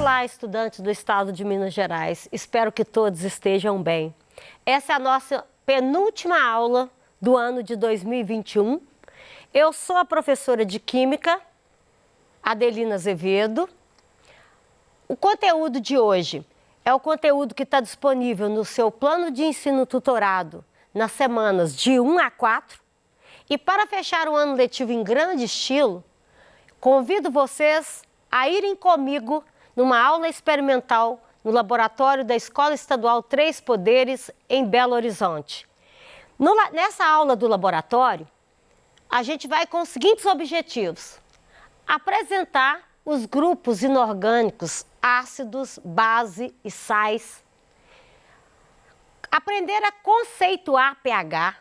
Olá, estudantes do estado de Minas Gerais. Espero que todos estejam bem. Essa é a nossa penúltima aula do ano de 2021. Eu sou a professora de Química, Adelina Azevedo. O conteúdo de hoje é o conteúdo que está disponível no seu plano de ensino tutorado nas semanas de 1 a 4. E para fechar o ano letivo em grande estilo, convido vocês a irem comigo numa aula experimental no laboratório da Escola Estadual Três Poderes, em Belo Horizonte. Nessa aula do laboratório, a gente vai com os seguintes objetivos: apresentar os grupos inorgânicos, ácidos, base e sais, aprender a conceituar pH,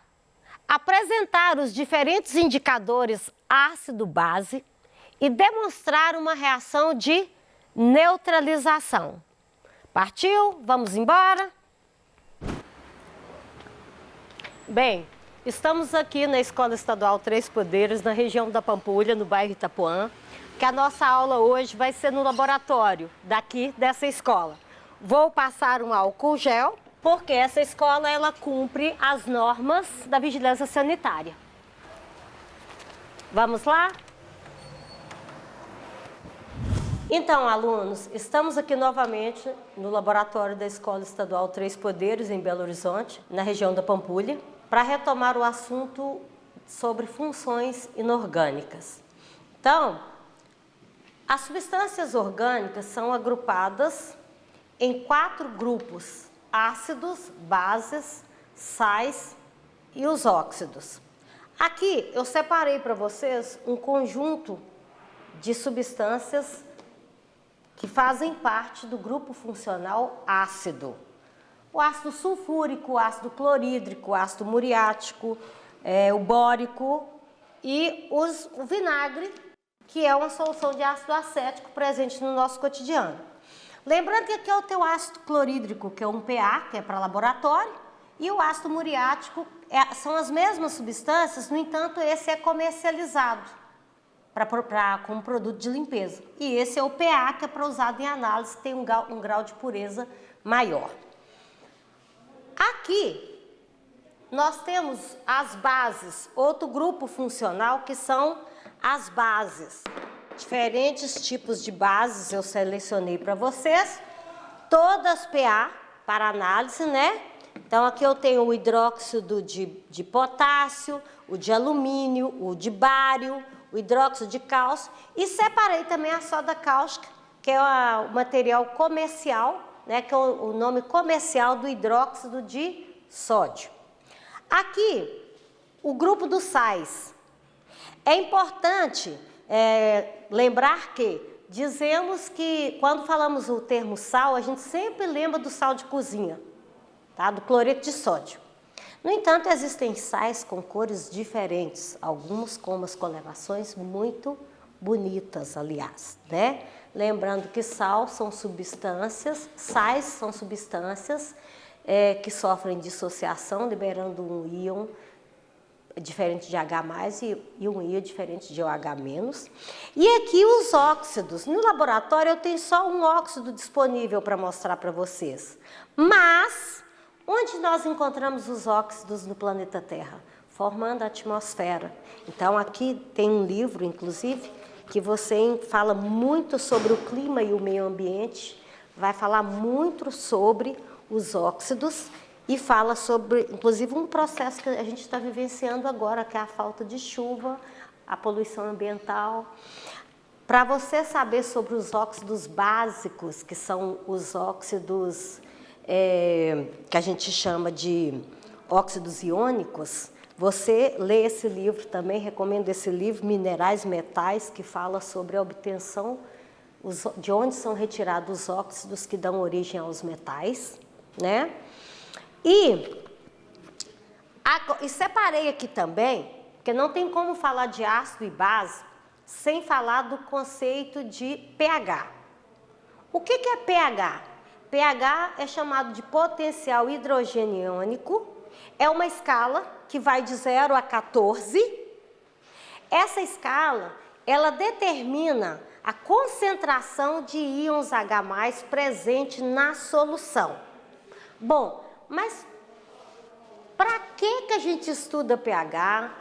apresentar os diferentes indicadores ácido-base e demonstrar uma reação de neutralização. Partiu? Vamos embora? Bem, estamos aqui na Escola Estadual Três Poderes, na região da Pampulha, no bairro Itapuã, que a nossa aula hoje vai ser no laboratório daqui dessa escola. Vou passar um álcool gel, porque essa escola ela cumpre as normas da vigilância sanitária. Vamos lá? Então, alunos, estamos aqui novamente no laboratório da Escola Estadual Três Poderes, em Belo Horizonte, na região da Pampulha, para retomar o assunto sobre funções inorgânicas. Então, as substâncias orgânicas são agrupadas em 4 grupos: ácidos, bases, sais e os óxidos. Aqui eu separei para vocês um conjunto de substâncias que fazem parte do grupo funcional ácido. O ácido sulfúrico, o ácido clorídrico, o ácido muriático, o bórico e o vinagre, que é uma solução de ácido acético presente no nosso cotidiano. Lembrando que aqui é o teu ácido clorídrico, que é um PA, que é para laboratório, e o ácido muriático são as mesmas substâncias, no entanto, esse é comercializado como produto de limpeza. E esse é o PA, que é para usado em análise, que tem um grau de pureza maior. Aqui, nós temos as bases, outro grupo funcional, que são as bases. Diferentes tipos de bases eu selecionei para vocês, todas PA para análise, né? Então, aqui eu tenho o hidróxido de potássio, o de alumínio, o de bário, o hidróxido de cálcio, e separei também a soda cáustica, que é o material comercial, né, que é o nome comercial do hidróxido de sódio. Aqui, o grupo dos sais. É importante lembrar que dizemos que, quando falamos o termo sal, a gente sempre lembra do sal de cozinha, tá? Do cloreto de sódio. No entanto, existem sais com cores diferentes, alguns com umas colorações muito bonitas, aliás, né? Lembrando que sais são substâncias que sofrem dissociação, liberando um íon diferente de H+, e um íon diferente de OH-. E aqui os óxidos. No laboratório eu tenho só um óxido disponível para mostrar para vocês. Mas onde nós encontramos os óxidos no planeta Terra? Formando a atmosfera. Então, aqui tem um livro, inclusive, que você fala muito sobre o clima e o meio ambiente, vai falar muito sobre os óxidos e fala sobre, inclusive, um processo que a gente está vivenciando agora, que é a falta de chuva, a poluição ambiental. Para você saber sobre os óxidos básicos, que são os óxidos que a gente chama de óxidos iônicos, você lê esse livro também, recomendo esse livro, Minerais Metais, que fala sobre a obtenção, de onde são retirados os óxidos que dão origem aos metais, né? E separei aqui também, porque não tem como falar de ácido e base sem falar do conceito de pH. O que é pH? pH é chamado de potencial hidrogênio iônico, é uma escala que vai de 0 a 14. Essa escala, ela determina a concentração de íons H+ presente na solução. Bom, mas para que a gente estuda pH?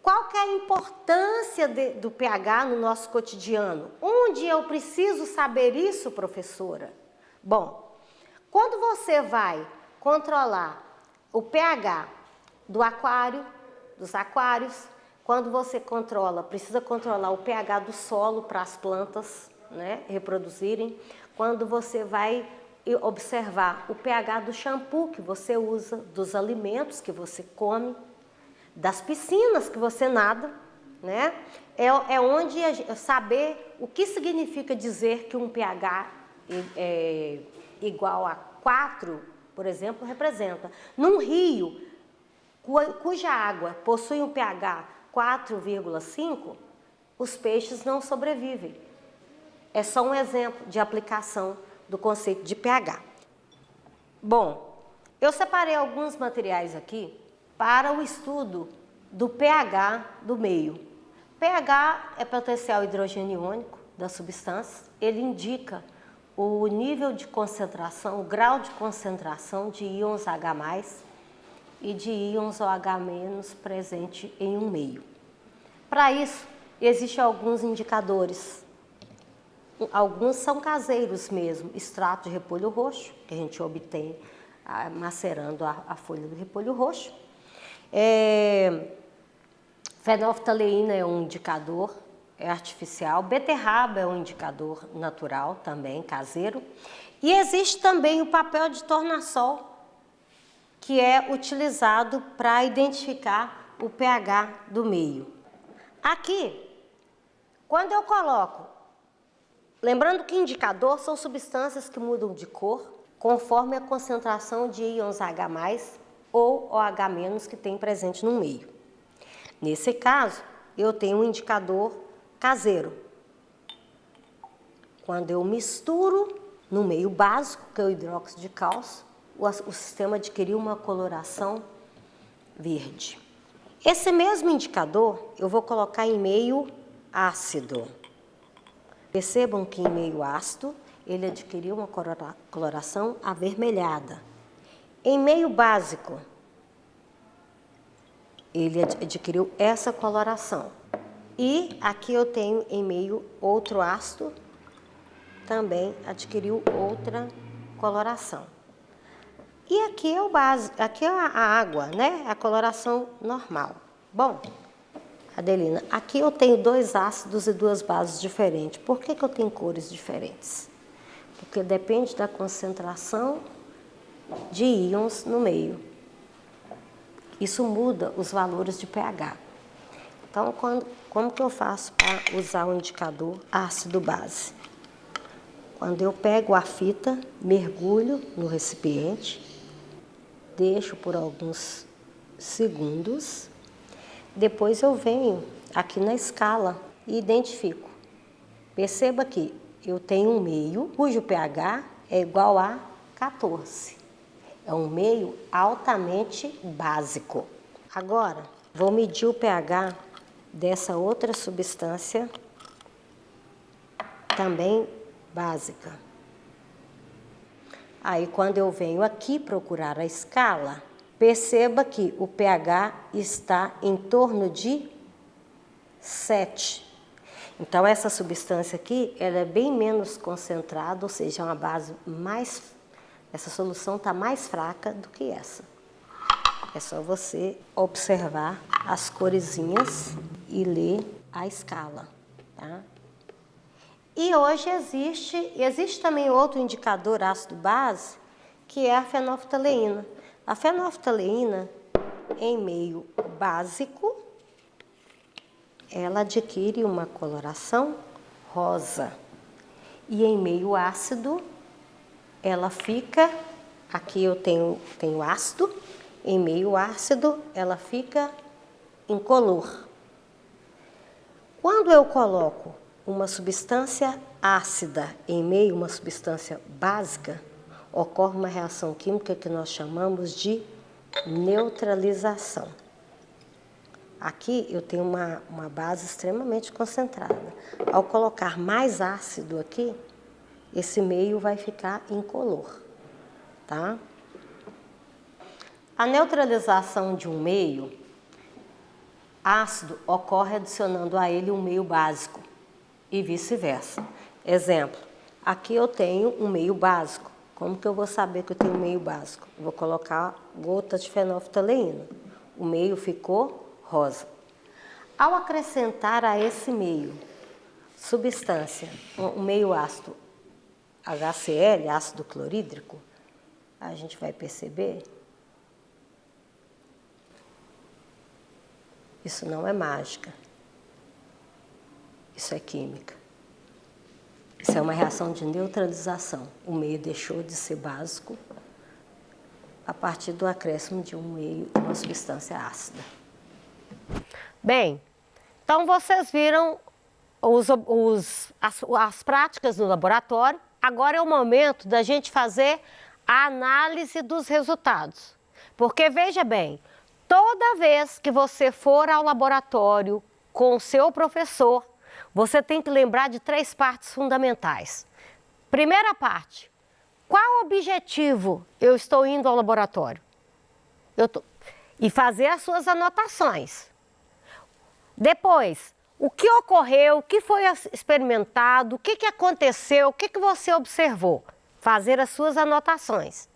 Qual que é a importância do pH no nosso cotidiano? Onde eu preciso saber isso, professora? Bom, quando você vai controlar o pH do aquário, dos aquários, quando você precisa controlar o pH do solo para as plantas, né, reproduzirem, quando você vai observar o pH do shampoo que você usa, dos alimentos que você come, das piscinas que você nada, né? É onde saber o que significa dizer que um pH igual a 4, por exemplo, representa. Num rio cuja água possui um pH 4,5, os peixes não sobrevivem. É só um exemplo de aplicação do conceito de pH. Bom, eu separei alguns materiais aqui para o estudo do pH do meio. pH é potencial hidrogênio iônico das substâncias, ele indica o nível de concentração, o grau de concentração de íons H+ e de íons OH- presente em um meio. Para isso, existem alguns indicadores. Alguns são caseiros mesmo, extrato de repolho roxo, que a gente obtém macerando a folha do repolho roxo. Fenolftaleína é um indicador, é artificial. Beterraba é um indicador natural também, caseiro. E existe também o papel de tornassol, que é utilizado para identificar o pH do meio. Aqui, quando eu coloco, lembrando que indicador são substâncias que mudam de cor conforme a concentração de íons H+ ou OH- que tem presente no meio. Nesse caso, eu tenho um indicador caseiro. Quando eu misturo no meio básico, que é o hidróxido de cálcio, o sistema adquiriu uma coloração verde. Esse mesmo indicador eu vou colocar em meio ácido. Percebam que em meio ácido ele adquiriu uma coloração avermelhada. Em meio básico, ele adquiriu essa coloração. E aqui eu tenho em meio outro ácido, também adquiriu outra coloração. E aqui é o básico, aqui é a água, né? A coloração normal. Bom, Adelina, aqui eu tenho 2 ácidos e 2 bases diferentes. Por que eu tenho cores diferentes? Porque depende da concentração de íons no meio. Isso muda os valores de pH. Então, como que eu faço para usar o indicador ácido-base? Quando eu pego a fita, mergulho no recipiente, deixo por alguns segundos, depois eu venho aqui na escala e identifico. Perceba que eu tenho um meio cujo pH é igual a 14. É um meio altamente básico. Agora, vou medir o pH dessa outra substância, também básica. Aí, quando eu venho aqui procurar a escala, perceba que o pH está em torno de 7. Então, essa substância aqui, ela é bem menos concentrada, ou seja, é uma base mais... Essa solução está mais fraca do que essa. É só você observar as coresinhas e ler a escala, tá? E hoje existe também outro indicador ácido-base, que é a fenolftaleína. A fenolftaleína, em meio básico, ela adquire uma coloração rosa. E em meio ácido, ela fica, aqui eu tenho ácido, em meio ácido, ela fica incolor. Quando eu coloco uma substância ácida em meio a uma substância básica, ocorre uma reação química que nós chamamos de neutralização. Aqui eu tenho uma base extremamente concentrada. Ao colocar mais ácido aqui, esse meio vai ficar incolor, tá? A neutralização de um meio ácido ocorre adicionando a ele um meio básico e vice-versa. Exemplo, aqui eu tenho um meio básico. Como que eu vou saber que eu tenho um meio básico? Vou colocar gotas de fenolftaleína. O meio ficou rosa. Ao acrescentar a esse meio substância, um meio ácido HCl, ácido clorídrico, a gente vai perceber. Isso não é mágica. Isso é química. Isso é uma reação de neutralização. O meio deixou de ser básico a partir do acréscimo de um meio de uma substância ácida. Bem, então vocês viram as práticas no laboratório. Agora é o momento da gente fazer a análise dos resultados. Porque, veja bem, toda vez que você for ao laboratório com o seu professor, você tem que lembrar de 3 partes fundamentais. Primeira parte, qual objetivo eu estou indo ao laboratório? E fazer as suas anotações. Depois, o que ocorreu, o que foi experimentado, o que aconteceu, o que você observou. Fazer as suas anotações.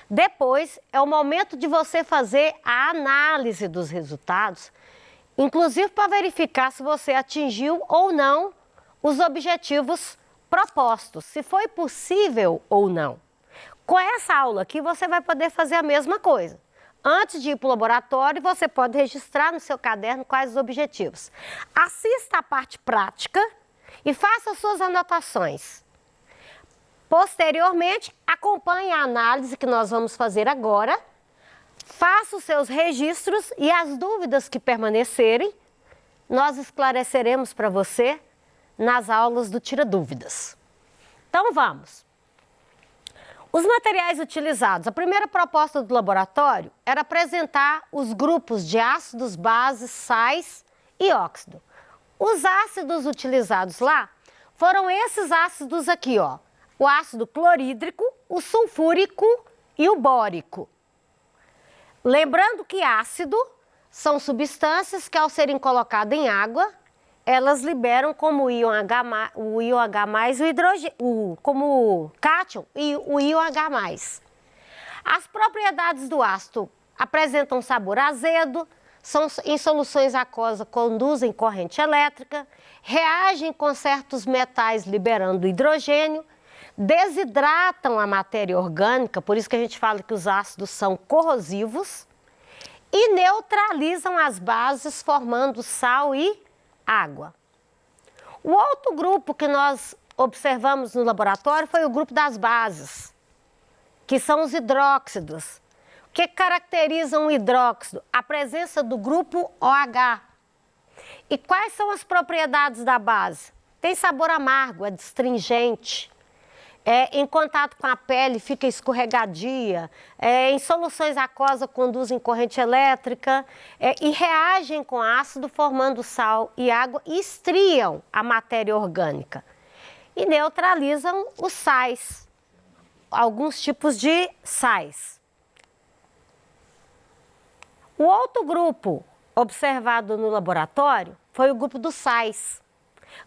Depois, é o momento de você fazer a análise dos resultados, inclusive para verificar se você atingiu ou não os objetivos propostos, se foi possível ou não. Com essa aula aqui, você vai poder fazer a mesma coisa. Antes de ir para o laboratório, você pode registrar no seu caderno quais os objetivos. Assista a parte prática e faça as suas anotações. Posteriormente, acompanhe a análise que nós vamos fazer agora. Faça os seus registros e as dúvidas que permanecerem, nós esclareceremos para você nas aulas do Tira Dúvidas. Então vamos. Os materiais utilizados. A primeira proposta do laboratório era apresentar os grupos de ácidos, bases, sais e óxido. Os ácidos utilizados lá foram esses ácidos aqui, ó. O ácido clorídrico, o sulfúrico e o bórico. Lembrando que ácido são substâncias que, ao serem colocadas em água, elas liberam como íon H+, o íon H+, o hidrogênio, como o cátion e o íon H+. As propriedades do ácido apresentam sabor azedo, em soluções aquosas conduzem corrente elétrica, reagem com certos metais liberando hidrogênio, desidratam a matéria orgânica, por isso que a gente fala que os ácidos são corrosivos, e neutralizam as bases formando sal e água. O outro grupo que nós observamos no laboratório foi o grupo das bases, que são os hidróxidos. O que caracteriza um hidróxido? A presença do grupo OH. E quais são as propriedades da base? Tem sabor amargo, é astringente. Em contato com a pele fica escorregadia, em soluções aquosas conduzem corrente elétrica e reagem com ácido formando sal e água e estriam a matéria orgânica e neutralizam os sais, alguns tipos de sais. O outro grupo observado no laboratório foi o grupo dos sais.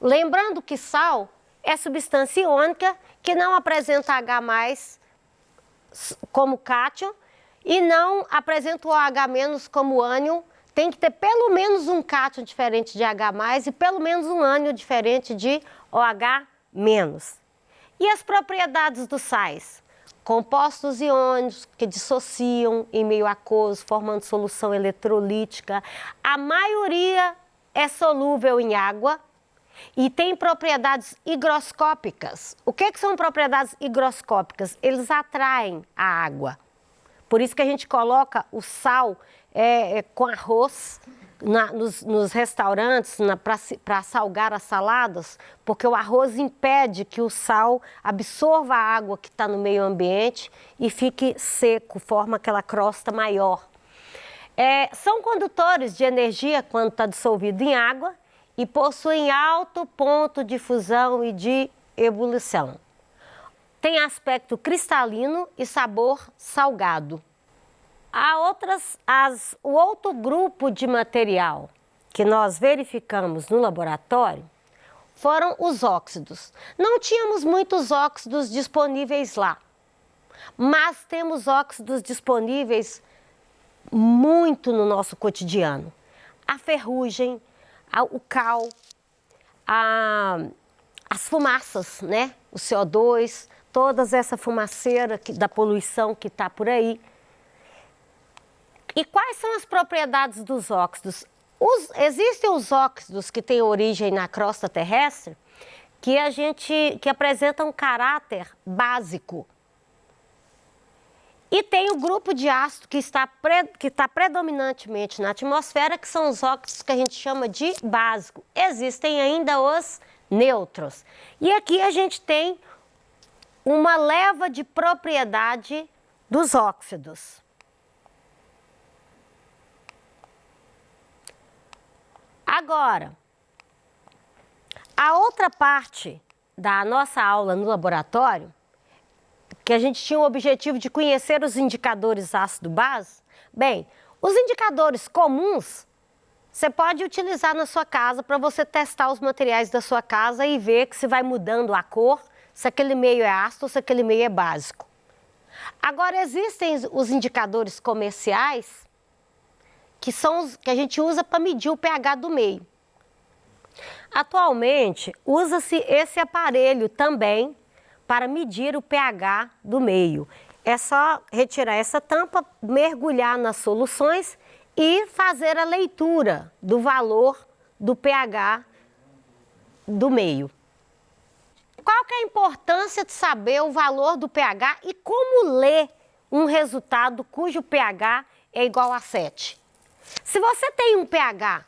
Lembrando que sal é substância iônica que não apresenta H+ como cátion e não apresenta o OH- como ânion. Tem que ter pelo menos um cátion diferente de H+ e pelo menos um ânion diferente de OH-. E as propriedades dos sais? Compostos iônicos que dissociam em meio aquoso, formando solução eletrolítica. A maioria é solúvel em água e tem propriedades higroscópicas. O que são propriedades higroscópicas? Eles atraem a água. Por isso que a gente coloca o sal com arroz nos restaurantes para salgar as saladas, porque o arroz impede que o sal absorva a água que está no meio ambiente e fique seco, forma aquela crosta maior. São condutores de energia quando está dissolvido em água e possuem alto ponto de fusão e de ebulição. Tem aspecto cristalino e sabor salgado. O outro grupo de material que nós verificamos no laboratório foram os óxidos. Não tínhamos muitos óxidos disponíveis lá, mas temos óxidos disponíveis muito no nosso cotidiano. A ferrugem, o cal, as fumaças, né? O CO2, toda essa fumaceira da poluição que está por aí. E quais são as propriedades dos óxidos? Existem os óxidos que têm origem na crosta terrestre que apresentam um caráter básico. E tem o grupo de ácido que está predominantemente na atmosfera, que são os óxidos que a gente chama de básico. Existem ainda os nêutrons. E aqui a gente tem uma leva de propriedade dos óxidos. Agora, a outra parte da nossa aula no laboratório, que a gente tinha o objetivo de conhecer os indicadores ácido-base, bem, os indicadores comuns você pode utilizar na sua casa para você testar os materiais da sua casa e ver que se vai mudando a cor, se aquele meio é ácido ou se aquele meio é básico. Agora, existem os indicadores comerciais, que são os que a gente usa para medir o pH do meio. Atualmente, usa-se esse aparelho também para medir o pH do meio. É só retirar essa tampa, mergulhar nas soluções e fazer a leitura do valor do pH do meio. Qual que é a importância de saber o valor do pH e como ler um resultado cujo pH é igual a 7? Se você tem um pH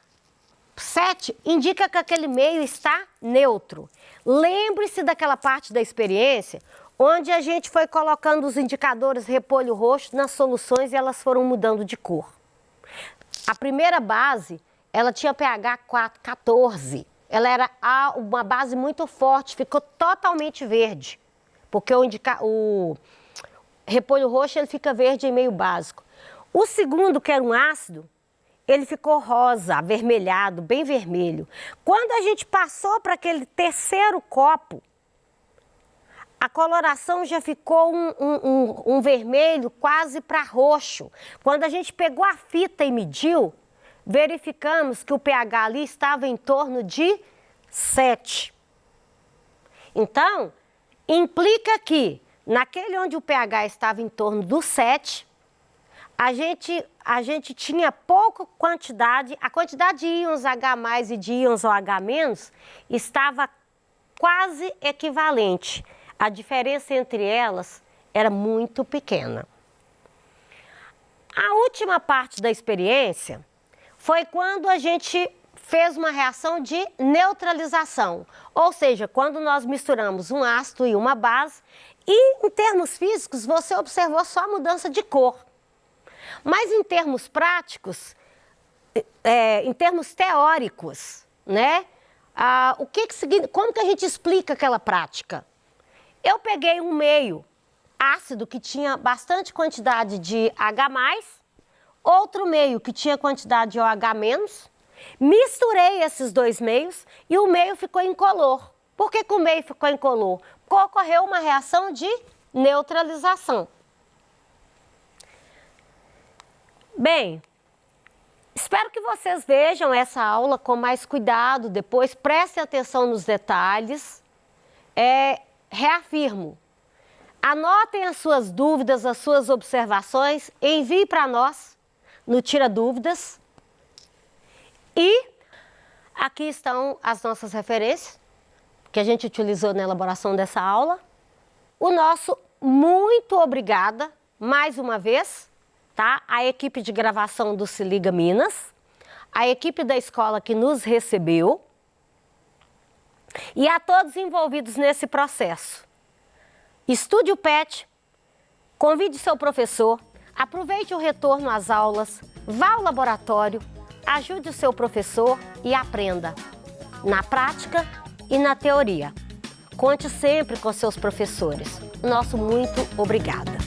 7, indica que aquele meio está neutro. Lembre-se daquela parte da experiência onde a gente foi colocando os indicadores repolho roxo nas soluções e elas foram mudando de cor. A primeira base, ela tinha pH 14. Ela era uma base muito forte, ficou totalmente verde. Porque o repolho roxo ele fica verde em meio básico. O segundo, que era um ácido, ele ficou rosa, avermelhado, bem vermelho. Quando a gente passou para aquele terceiro copo, a coloração já ficou um vermelho quase para roxo. Quando a gente pegou a fita e mediu, verificamos que o pH ali estava em torno de 7. Então, implica que naquele onde o pH estava em torno do 7, a gente tinha pouca quantidade, a quantidade de íons H+ e de íons OH- estava quase equivalente. A diferença entre elas era muito pequena. A última parte da experiência foi quando a gente fez uma reação de neutralização, ou seja, quando nós misturamos um ácido e uma base e, em termos físicos, você observou só a mudança de cor. Mas em termos práticos, em termos teóricos, né? Como que a gente explica aquela prática? Eu peguei um meio ácido que tinha bastante quantidade de H+, outro meio que tinha quantidade de OH-, misturei esses dois meios e o meio ficou incolor. Por que o meio ficou incolor? Porque ocorreu uma reação de neutralização. Bem, espero que vocês vejam essa aula com mais cuidado, depois prestem atenção nos detalhes. Reafirmo, anotem as suas dúvidas, as suas observações, envie para nós no Tira Dúvidas. E aqui estão as nossas referências que a gente utilizou na elaboração dessa aula. O nosso muito obrigada, mais uma vez, tá? A equipe de gravação do Se Liga Minas, a equipe da escola que nos recebeu e a todos envolvidos nesse processo. Estude o PET, convide seu professor, Aproveite o retorno às aulas, vá ao laboratório, ajude o seu professor e aprenda, na prática e na teoria. Conte sempre com seus professores. Nosso muito obrigada.